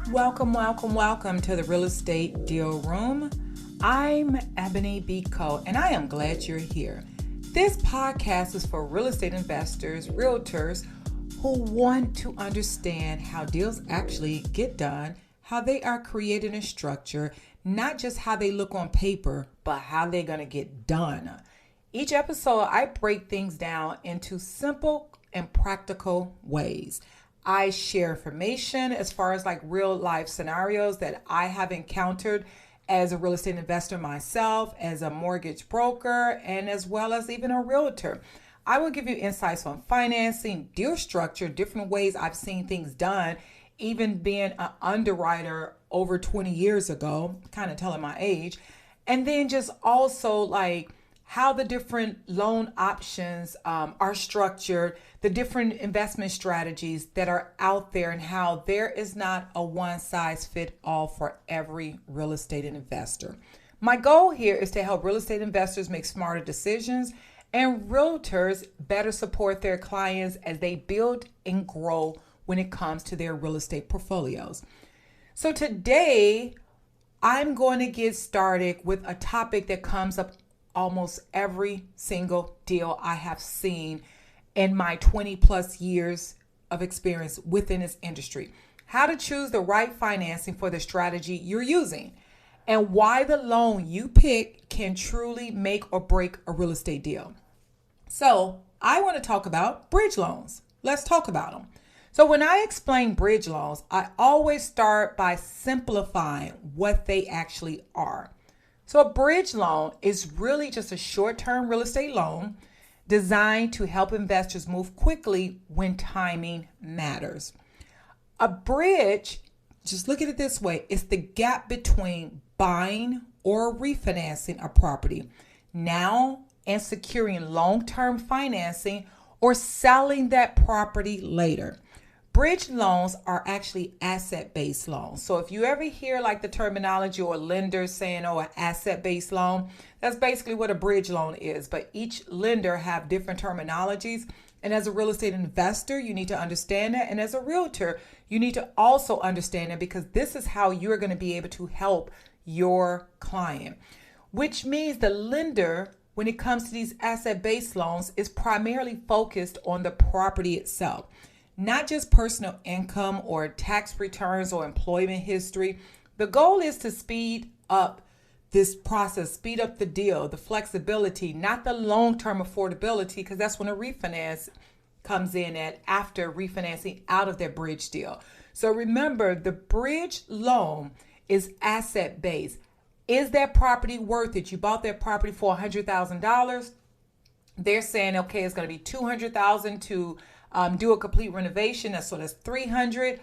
Welcome to the Real Estate Deal Room. I'm Ebony B. Coe, and I am glad you're here. This podcast is for real estate investors, realtors who want to understand how deals actually get done, how they are created and structured, not just how they look on paper, but how they're going to get done. Each episode, I break things down into simple and practical ways. I share information as far as like real life scenarios that I have encountered as a real estate investor myself, as a mortgage broker, and as well as even a realtor. I will give you insights on financing, deal structure, different ways I've seen things done, even being an underwriter over 20 years ago, kind of telling my age, and then just also like how the different loan options are structured, the different investment strategies that are out there, and how there is not a one size fit all for every real estate investor. My goal here is to help real estate investors make smarter decisions and realtors better support their clients as they build and grow when it comes to their real estate portfolios. So today, I'm going to get started with a topic that comes up almost every single deal I have seen in my 20 plus years of experience within this industry. How to choose the right financing for the strategy you're using, and why the loan you pick can truly make or break a real estate deal. So I want to talk about bridge loans. Let's talk about them. So when I explain bridge loans, I always start by simplifying what they actually are. So a bridge loan is really just a short-term real estate loan designed to help investors move quickly when timing matters. A bridge, just look at it this way, is the gap between buying or refinancing a property now and securing long-term financing or selling that property later. Bridge loans are actually asset-based loans. So if you ever hear like the terminology or lender saying, an asset-based loan, that's basically what a bridge loan is. But each lender have different terminologies. And as a real estate investor, you need to understand that. And as a realtor, you need to also understand it, because this is how you're going to be able to help your client, which means the lender, when it comes to these asset-based loans, is primarily focused on the property itself. Not just personal income or tax returns or employment history. The goal is to speed up this process, speed up the deal, the flexibility, not the long-term affordability, because that's when a refinance comes in at after refinancing out of their bridge deal. So remember, the bridge loan is asset-based. Is that property worth it? You bought that property for $100,000. They're saying, okay, it's going to be $200,000 to do a complete renovation. So that's $300,000,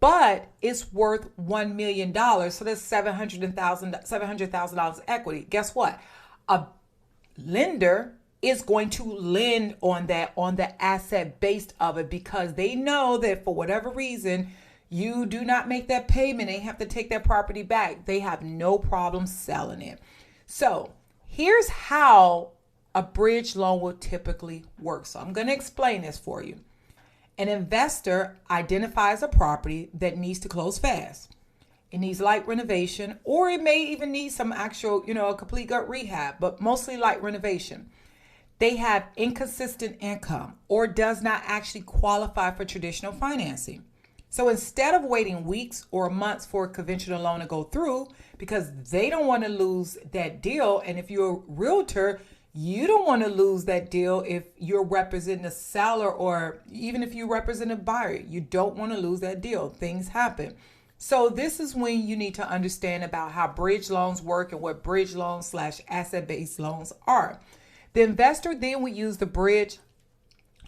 but it's worth $1 million. So that's $700,000 equity. Guess what? A lender is going to lend on that, on the asset based of it, because they know that for whatever reason, you do not make that payment, they have to take that property back. They have no problem selling it. So here's how a bridge loan will typically work. So I'm going to explain this for you. An investor identifies a property that needs to close fast. It needs light renovation, or it may even need some actual, a complete gut rehab, but mostly light renovation. They have inconsistent income or does not actually qualify for traditional financing. So instead of waiting weeks or months for a conventional loan to go through, because they don't want to lose that deal, and if you're a realtor, you don't want to lose that deal if you're representing a seller, or even if you represent a buyer. You don't want to lose that deal. Things happen. So this is when you need to understand about how bridge loans work and what bridge loans / asset-based loans are. The investor then will use the bridge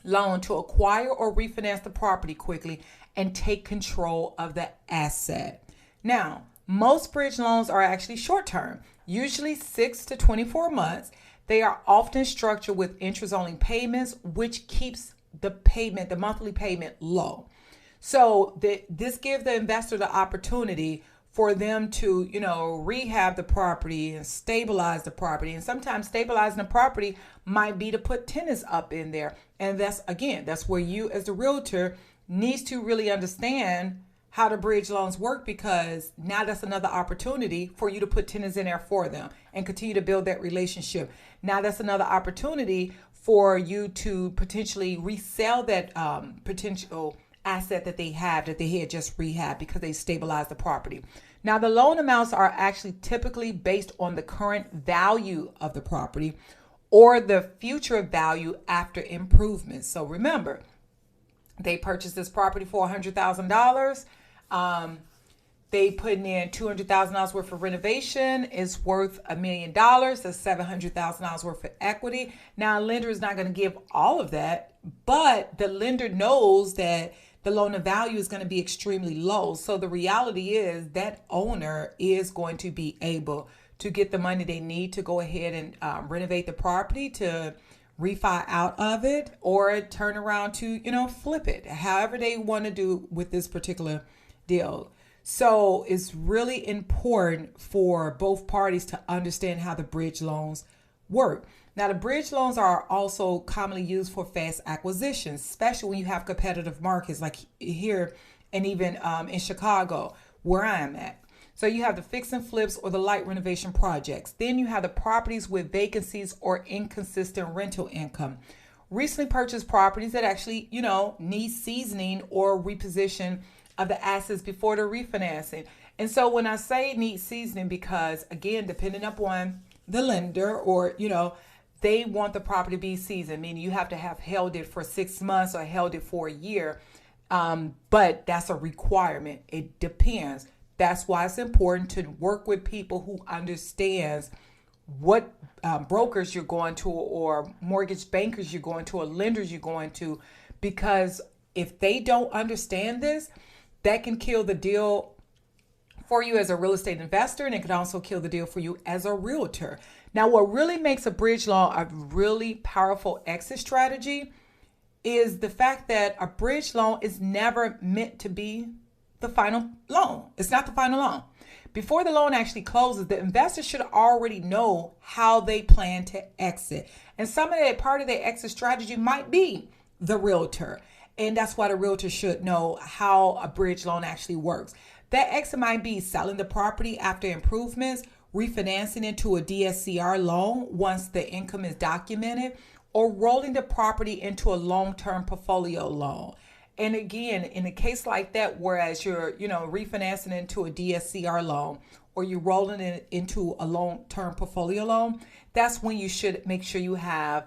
loan to acquire or refinance the property quickly and take control of the asset. Now, most bridge loans are actually short-term, usually 6 to 24 months. They are often structured with interest-only payments, which keeps the monthly payment low. So this gives the investor the opportunity for them to, rehab the property and stabilize the property. And sometimes stabilizing the property might be to put tenants up in there. And that's where you as the realtor needs to really understand how the bridge loans work, because now that's another opportunity for you to put tenants in there for them and continue to build that relationship. Now that's another opportunity for you to potentially resell that potential asset that they had just rehabbed because they stabilized the property. Now the loan amounts are actually typically based on the current value of the property or the future value after improvements. So remember, they purchased this property for $100,000. They putting in $200,000 worth of renovation. Is worth $1 million. That's $700,000 worth of equity. Now, a lender is not going to give all of that, but the lender knows that the loan to value is going to be extremely low. So the reality is that owner is going to be able to get the money they need to go ahead and renovate the property, to refi out of it, or turn around to, flip it, however they want to do with this particular deal. So it's really important for both parties to understand how the bridge loans work. Now, the bridge loans are also commonly used for fast acquisitions, especially when you have competitive markets like here and even in Chicago, where I am at. So you have the fix and flips or the light renovation projects. Then you have the properties with vacancies or inconsistent rental income. Recently purchased properties that actually, need seasoning or reposition of the assets before the refinancing. And so when I say need seasoning, because again, depending upon the lender or, they want the property to be seasoned, meaning you have to have held it for 6 months or held it for a year. But that's a requirement. It depends. That's why it's important to work with people who understands what brokers you're going to, or mortgage bankers you're going to, or lenders you're going to, because if they don't understand this, that can kill the deal for you as a real estate investor, and it can also kill the deal for you as a realtor. Now, what really makes a bridge loan a really powerful exit strategy is the fact that a bridge loan is never meant to be the final loan. It's not the final loan. Before the loan actually closes, the investor should already know how they plan to exit. And some of that part of their exit strategy might be the realtor. And that's why the realtor should know how a bridge loan actually works. That exit might be selling the property after improvements, refinancing into a DSCR loan once the income is documented, or rolling the property into a long-term portfolio loan. And again, in a case like that, whereas you're, refinancing into a DSCR loan, or you're rolling it into a long-term portfolio loan, that's when you should make sure you have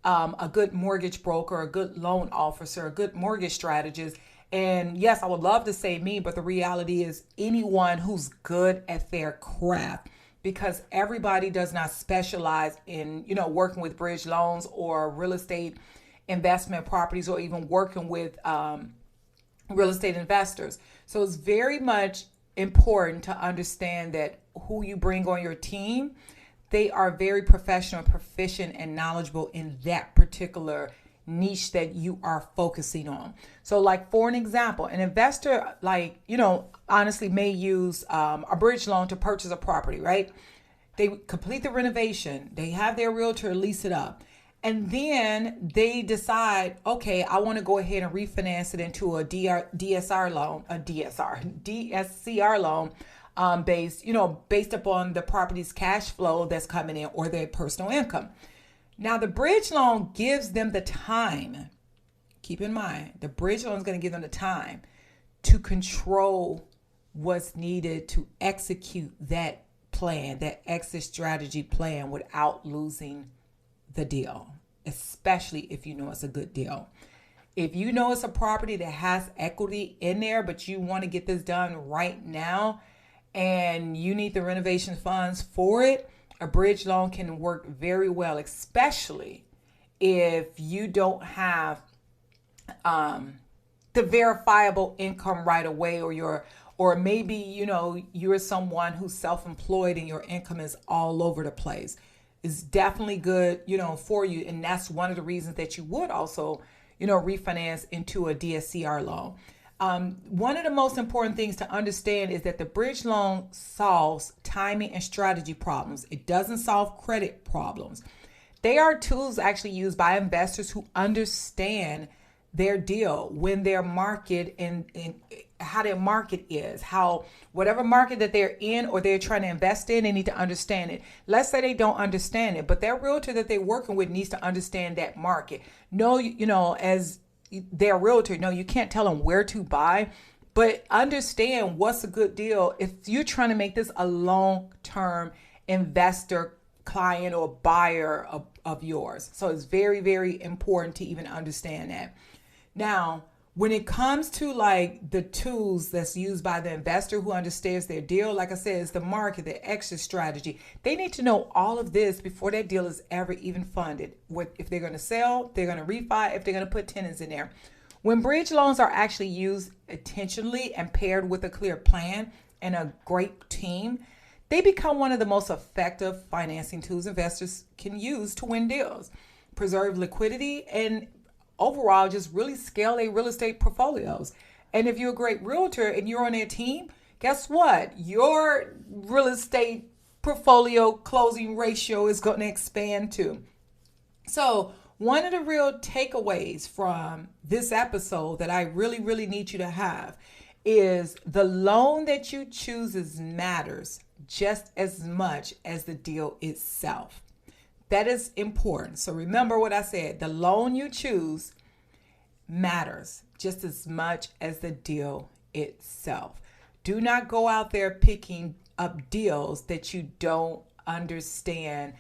a good mortgage broker, a good loan officer, a good mortgage strategist. And yes, I would love to say me, but the reality is anyone who's good at their craft, because everybody does not specialize in, working with bridge loans or real estate investment properties, or even working with real estate investors. So it's very much important to understand that who you bring on your team, they are very professional, proficient, and knowledgeable in that particular niche that you are focusing on. So like, for an example, an investor honestly may use a bridge loan to purchase a property, right? They complete the renovation, they have their realtor lease it up, and then they decide, okay, I want to go ahead and refinance it into a DSCR loan, based upon the property's cash flow that's coming in or their personal income. Now, the bridge loan gives them the time. Keep in mind, the bridge loan is going to give them the time to control what's needed to execute that plan, that exit strategy plan, without losing the deal, especially if you know it's a good deal. If you know it's a property that has equity in there, but you want to get this done right now and you need the renovation funds for it, a bridge loan can work very well, especially if you don't have the verifiable income right away, or maybe you're someone who's self-employed and your income is all over the place. It's definitely good, for you, and that's one of the reasons that you would also, refinance into a DSCR loan. One of the most important things to understand is that the bridge loan solves timing and strategy problems. It doesn't solve credit problems. They are tools actually used by investors who understand their deal when their market and how their market is, how whatever market that they're in or they're trying to invest in, they need to understand it. Let's say they don't understand it, but their realtor that they're working with needs to understand that market. No, as their realtor, no, you can't tell them where to buy, but understand what's a good deal if you're trying to make this a long-term investor, client, or buyer of yours. So it's very, very important to even understand that. Now, when it comes to like the tools that's used by the investor who understands their deal, like I said, it's the market, the exit strategy. They need to know all of this before that deal is ever even funded. If they're going to sell, they're going to refi, if they're going to put tenants in there. When bridge loans are actually used intentionally and paired with a clear plan and a great team, they become one of the most effective financing tools investors can use to win deals, preserve liquidity, and overall just really scale their real estate portfolios. And if you're a great realtor and you're on their team, guess what? Your real estate portfolio closing ratio is going to expand too. So one of the real takeaways from this episode that I really, really need you to have is the loan that you choose matters just as much as the deal itself. That is important. So remember what I said. The loan you choose matters just as much as the deal itself. Do not go out there picking up deals that you don't understand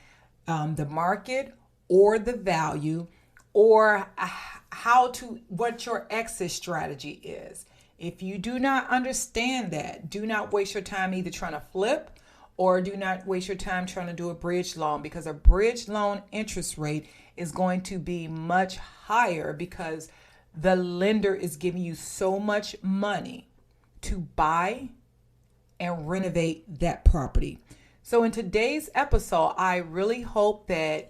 the market or the value or what your exit strategy is. If you do not understand that, do not waste your time either trying to flip or do not waste your time trying to do a bridge loan, because a bridge loan interest rate is going to be much higher because the lender is giving you so much money to buy and renovate that property. So in today's episode, I really hope that,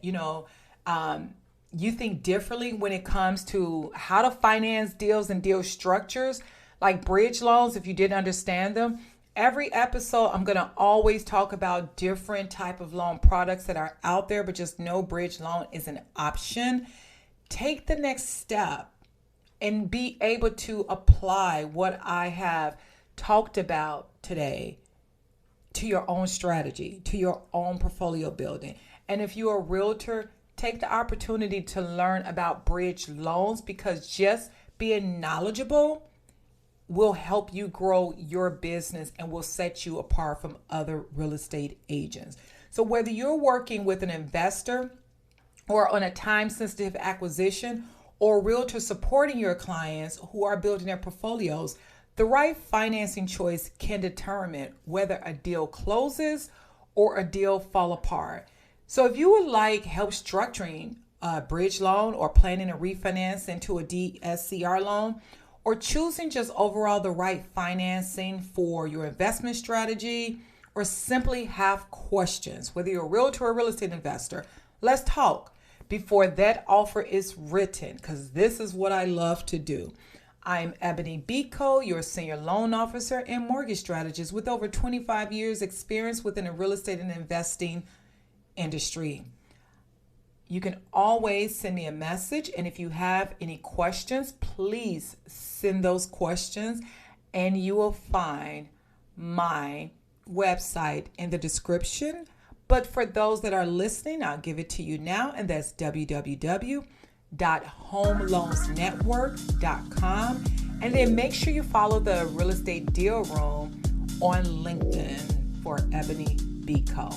you think differently when it comes to how to finance deals and deal structures like bridge loans if you didn't understand them. Every episode, I'm going to always talk about different type of loan products that are out there, but just know bridge loan is an option. Take the next step and be able to apply what I have talked about today to your own strategy, to your own portfolio building. And if you're a realtor, take the opportunity to learn about bridge loans, because just being knowledgeable will help you grow your business and will set you apart from other real estate agents. So whether you're working with an investor or on a time-sensitive acquisition or realtor supporting your clients who are building their portfolios, the right financing choice can determine whether a deal closes or a deal fall apart. So if you would like help structuring a bridge loan or planning a refinance into a DSCR loan, or choosing just overall the right financing for your investment strategy, or simply have questions, whether you're a realtor or a real estate investor, let's talk before that offer is written, because this is what I love to do. I'm Ebony Biko, your senior loan officer and mortgage strategist with over 25 years experience within the real estate and investing industry. You can always send me a message, and if you have any questions, please send those questions, and you will find my website in the description. But for those that are listening, I'll give it to you now, and that's www.homeloansnetwork.com. And then make sure you follow the Real Estate Deal Room on LinkedIn for Ebony Biko.